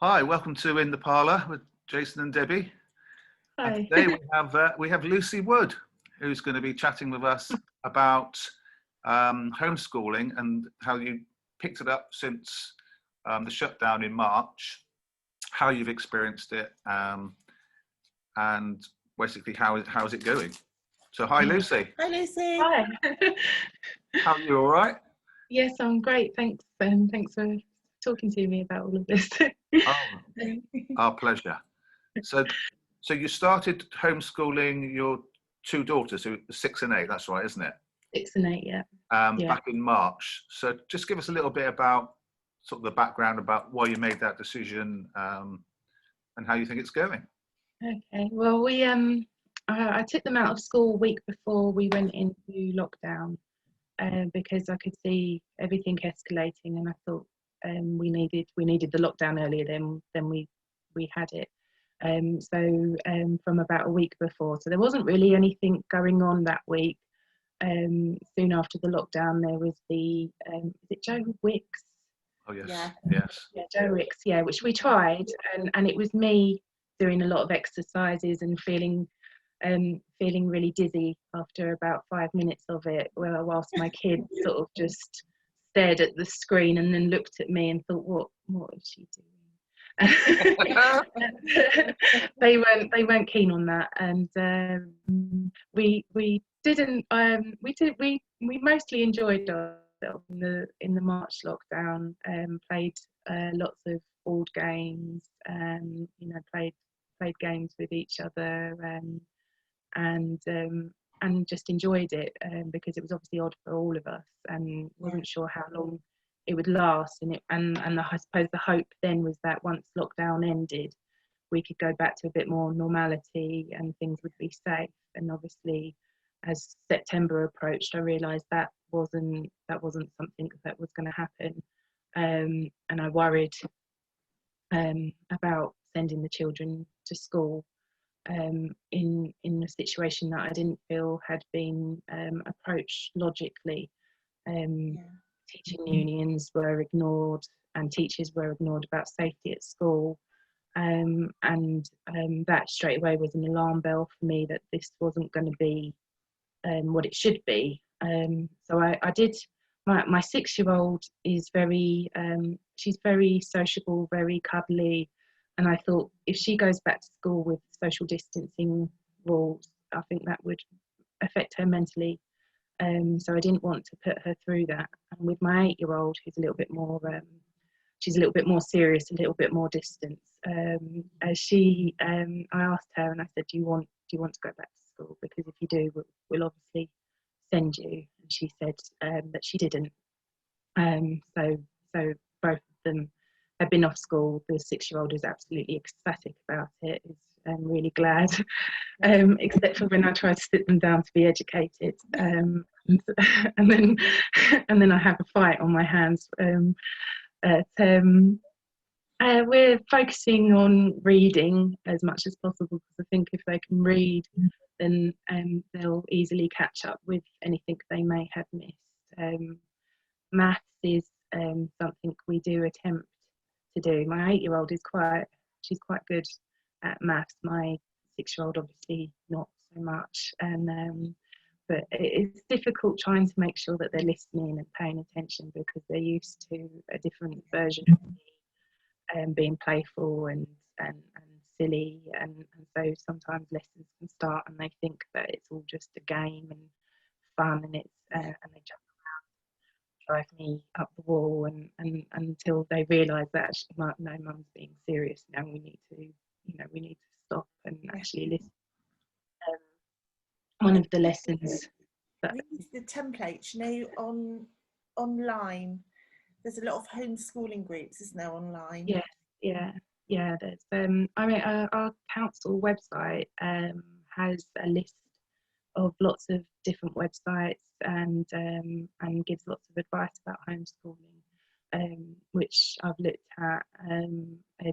Hi, welcome to In the Parlour with Jason and Debbie. And Hi. today we have Lucy Wood, who's going to be chatting with us about homeschooling and how you picked it up since the shutdown in March, how you've experienced it, and basically how is it going. So hi, Lucy. Hi, Lucy. Hi. How are you? All right? Yes, I'm great. Thanks, Ben. Thanks for talking to me about all of this. Oh, our pleasure. So you started homeschooling your two daughters, who are 6 and 8. That's right, isn't it? 6 and 8, yeah. Back in March. So just give us a little bit about sort of the background about why you made that decision, and how you think it's going. Okay. Well, I took them out of school a week before we went into lockdown, because I could see everything escalating, and I thought we needed the lockdown earlier than we had it. From about a week before, so there wasn't really anything going on that week. Soon after the lockdown, there was the is it Joe Wicks? Oh yes, Yeah. yes. Yeah, Joe Wicks. Yeah, which we tried, and it was me doing a lot of exercises and feeling really dizzy after about 5 minutes of it, whilst my kids sort of just stared at the screen and then looked at me and thought, what is she doing? They weren't keen on that, and we mostly enjoyed ourselves in the March lockdown. Played lots of board games, played games with each other, and just enjoyed it, because it was obviously odd for all of us, and wasn't sure how long it would last. And I suppose the hope then was that once lockdown ended, we could go back to a bit more normality and things would be safe. And obviously, as September approached, I realised that wasn't something that was going to happen, and I worried about sending the children to school in a situation that I didn't feel had been approached logically. Teaching unions were ignored, and teachers were ignored about safety at school, and that straight away was an alarm bell for me that this wasn't going to be what it should be. So I did. My 6-year-old is she's very sociable, very cuddly, and I thought if she goes back to school with social distancing rules, I think that would affect her mentally. So I didn't want to put her through that. And with my 8-year-old, who's a little bit more, she's a little bit more serious, a little bit more distant. I asked her and I said, do you want to go back to school? Because if you do, we'll obviously send you. And she said that she didn't. So both of them have been off school. The 6-year-old is absolutely ecstatic about it. I'm really glad, except for when I try to sit them down to be educated, and then I have a fight on my hands. We're focusing on reading as much as possible, because I think if they can read, then they'll easily catch up with anything they may have missed. Maths is something we do attempt to do. My 8-year-old she's quite good at maths. My 6-year-old obviously not so much, and but it's difficult trying to make sure that they're listening and paying attention, because they're used to a different version of me, being playful and silly, and so sometimes lessons can start and they think that it's all just a game and fun, and and they jump drive me up the wall, and until they realise that actually, no, mum's being serious now. We need to stop and actually listen. One of the lessons that we use the templates, online. There's a lot of homeschooling groups, isn't there, online? Yeah. There's our council website has a list of lots of different websites, and gives lots of advice about homeschooling, which I've looked at.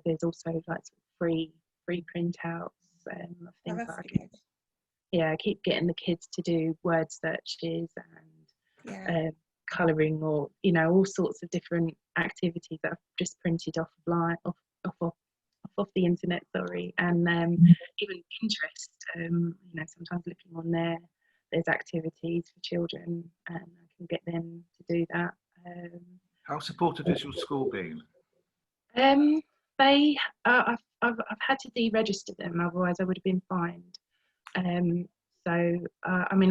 There's also like free printouts of things I keep getting the kids to do word searches and colouring, or all sorts of different activities that I've just printed off the internet, sorry, and even Pinterest. Sometimes looking on there's activities for children, and I can get them to do that. How supportive has your school been? I've had to deregister them, otherwise I would have been fined. I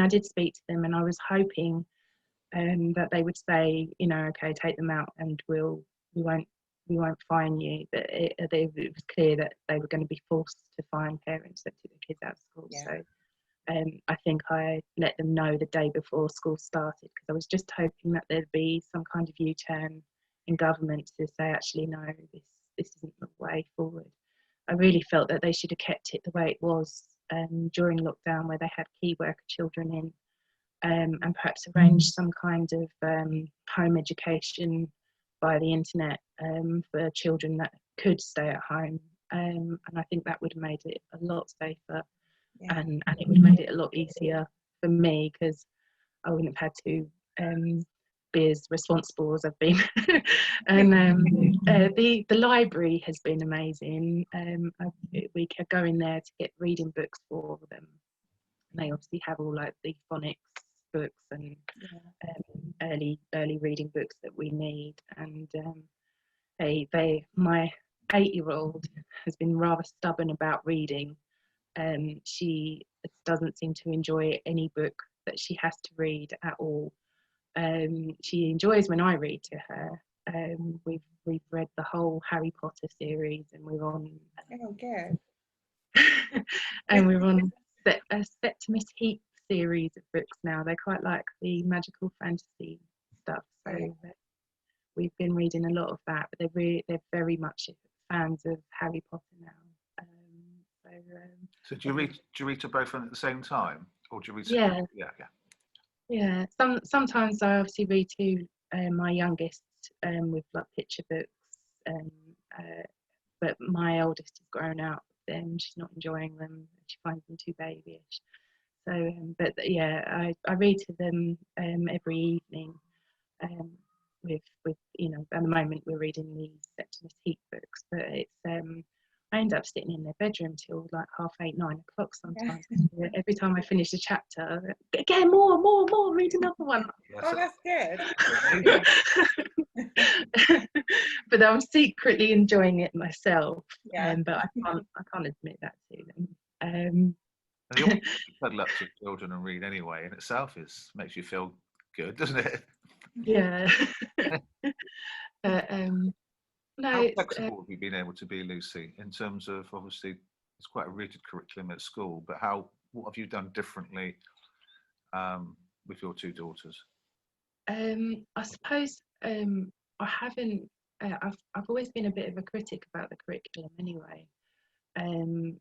did speak to them, and I was hoping that they would say, okay, take them out, and we won't fine you. But it was clear that they were going to be forced to fine parents that took the kids out of school. Yeah. So I think I let them know the day before school started, because I was just hoping that there'd be some kind of U-turn in government to say, actually, no, this isn't the way forward. I really felt that they should have kept it the way it was during lockdown, where they had key worker children in, and perhaps arranged some kind of home education via the internet for children that could stay at home. And I think that would have made it a lot safer. Yeah. And it would have made it a lot easier for me, because I wouldn't have had to be as responsible as I've been. And the library has been amazing. We kept going there to get reading books for them. And they obviously have all like the phonics books and early reading books that we need. And my 8-year-old has been rather stubborn about reading. She doesn't seem to enjoy any book that she has to read at all. She enjoys when I read to her. We've read the whole Harry Potter series, and we're on. Oh, good. And we're on a Septimus Heap series of books now. They quite like the magical fantasy stuff, so we've been reading a lot of that. But they're very much fans of Harry Potter now. So do you read to both of them at the same time, or do you read? Yeah. Yeah. Sometimes I obviously read to my youngest with like picture books, but my oldest has grown out with them. She's not enjoying them. She finds them too babyish. So, I read to them every evening. With at the moment we're reading the Septimus Heap books, but it's I end up sitting in their bedroom till like 8:30, 9 o'clock sometimes. Yeah. Every time I finish a chapter, again, more, read another one. Oh, that's good. But I'm secretly enjoying it myself. Yeah. But I can't admit that to them. And you cuddle up to children and read anyway, in itself makes you feel good, doesn't it? Yeah. No, How flexible have you been able to be, Lucy, in terms of, obviously it's quite a rigid curriculum at school, but what have you done differently with your 2 daughters? I suppose I haven't. I've always been a bit of a critic about the curriculum anyway,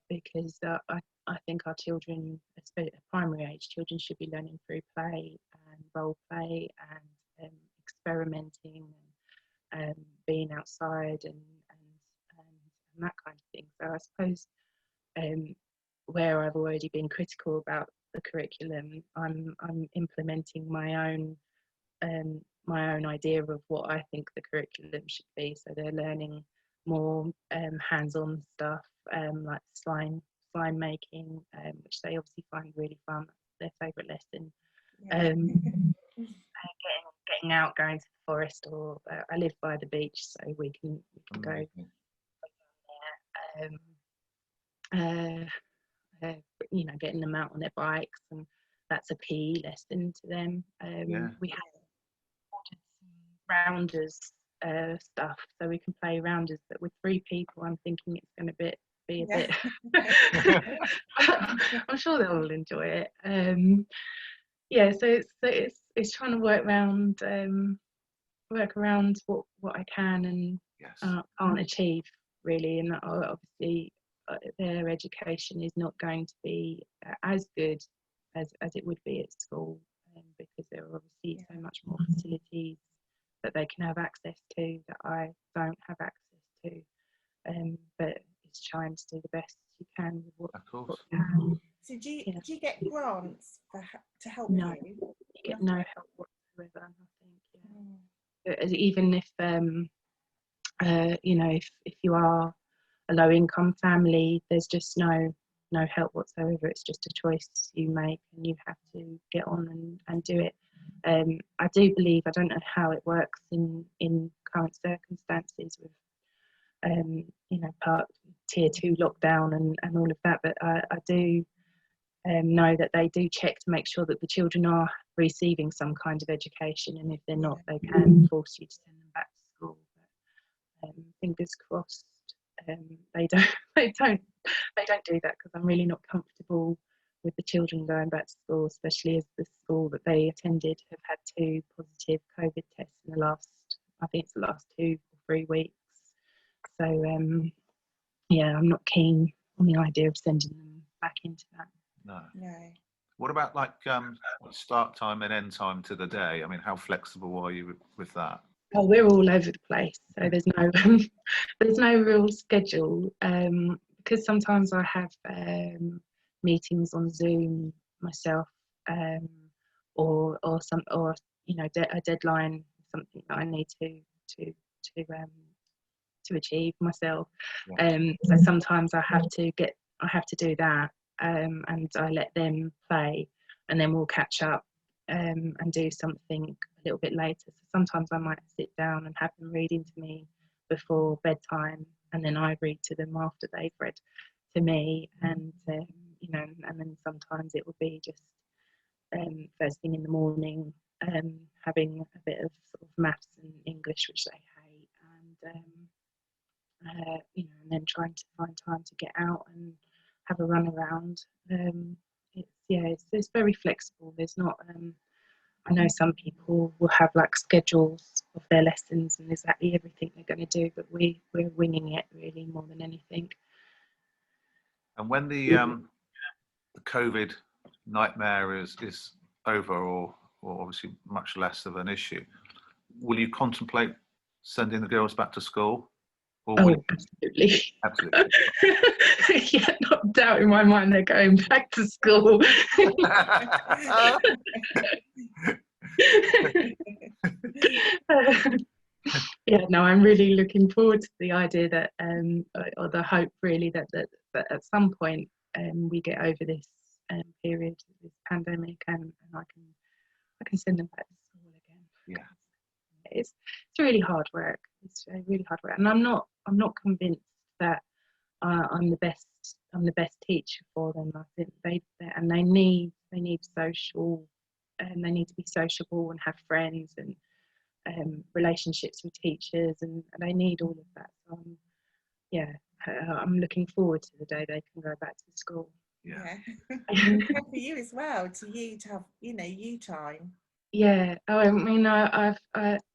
because I think our children, especially primary age children, should be learning through play and role play and experimenting and being outside and that kind of thing. So I suppose where I've already been critical about the curriculum, I'm implementing my own idea of what I think the curriculum should be. So they're learning more hands-on stuff, like slime making, which they obviously find really fun. That's their favourite lesson. Yeah. Getting out, going to the forest, or I live by the beach, so we can go there. Getting them out on their bikes, and that's a PE lesson to them. We have ordered some rounders stuff, so we can play rounders, but with 3 people I'm thinking it's going to be a bit I'm sure they'll all enjoy it. So it's trying to work around what I can and can't achieve, really. And obviously their education is not going to be as good as it would be at school, because there are obviously so much more facilities that they can have access to that I don't have access to. But it's trying to do the best you can with what you can. So do you get grants to help No, you? You get no help whatsoever, I think. Even if if you are a low income family, there's just no help whatsoever. It's just a choice you make, and you have to get on and do it. I do believe, I don't know how it works in current circumstances with part tier 2 lockdown and all of that, but I do know that they do check to make sure that the children are receiving some kind of education, and if they're not, they can force you to send them back to school. But, fingers crossed, they don't do that, because I'm really not comfortable with the children going back to school, especially as the school that they attended have had 2 positive COVID tests in the last 2 or 3 weeks. So I'm not keen on the idea of sending them back into that. No. No. What about like start time and end time to the day? I mean, how flexible are you with that? Oh, we're all over the place, so there's no real schedule, because sometimes I have meetings on Zoom myself, or a deadline, something that I need to achieve myself. So sometimes I have to do that, and I let them play, and then we'll catch up and do something a little bit later. So sometimes I might sit down and have them reading to me before bedtime, and then I read to them after they've read to me, and and then sometimes it will be just first thing in the morning, having a bit of sort of maths and English, which they hate, and then trying to find time to get out and have a run around. It's very flexible. There's not. I know some people will have like schedules of their lessons and exactly everything they're going to do, but we're winging it really more than anything. And when the COVID nightmare is over, or obviously much less of an issue, will you contemplate sending the girls back to school? Or absolutely. Absolutely. Yeah, not doubt in my mind they're going back to school. I'm really looking forward to the idea that, or the hope really, that at some point we get over this period, this pandemic, and I can send them back to school again. Yeah. It's really hard work. It's really hard work, and I'm not convinced that I'm the best teacher for them. I think they need social, and they need to be sociable and have friends and relationships with teachers, and they need all of that. So I'm looking forward to the day they can go back to school. Yeah. For you as well, to have you time. Yeah. I mean, I've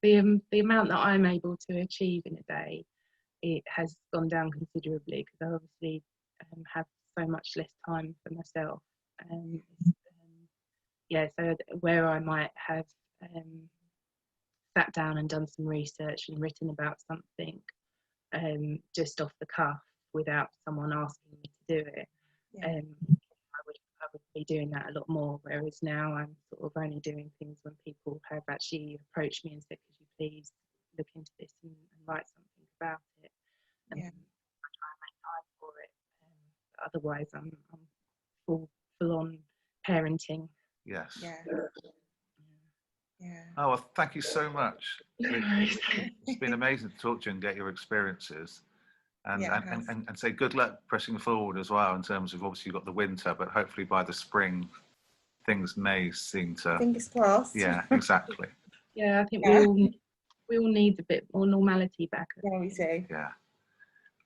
the amount that I'm able to achieve in a day, it has gone down considerably, because I obviously have so much less time for myself. So where I might have sat down and done some research and written about something just off the cuff without someone asking me to do it, I would be doing that a lot more, whereas now I'm sort of only doing things when people have actually approached me and said, could you please look into this and write something about it, and I try and make time for it. Otherwise I'm full on parenting. Yes. Yeah. Oh, well, thank you so much. It's been amazing to talk to you and get your experiences, and say good luck pressing forward as well, in terms of, obviously you've got the winter, but hopefully by the spring things may seem to. Fingers crossed. Yeah, exactly. I think we all need a bit more normality back. Yeah, we do. Yeah.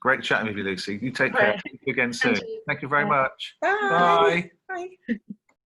Great chatting with you, Lucy. You take care. See you again soon. Thank you very much. Bye. Bye. Bye.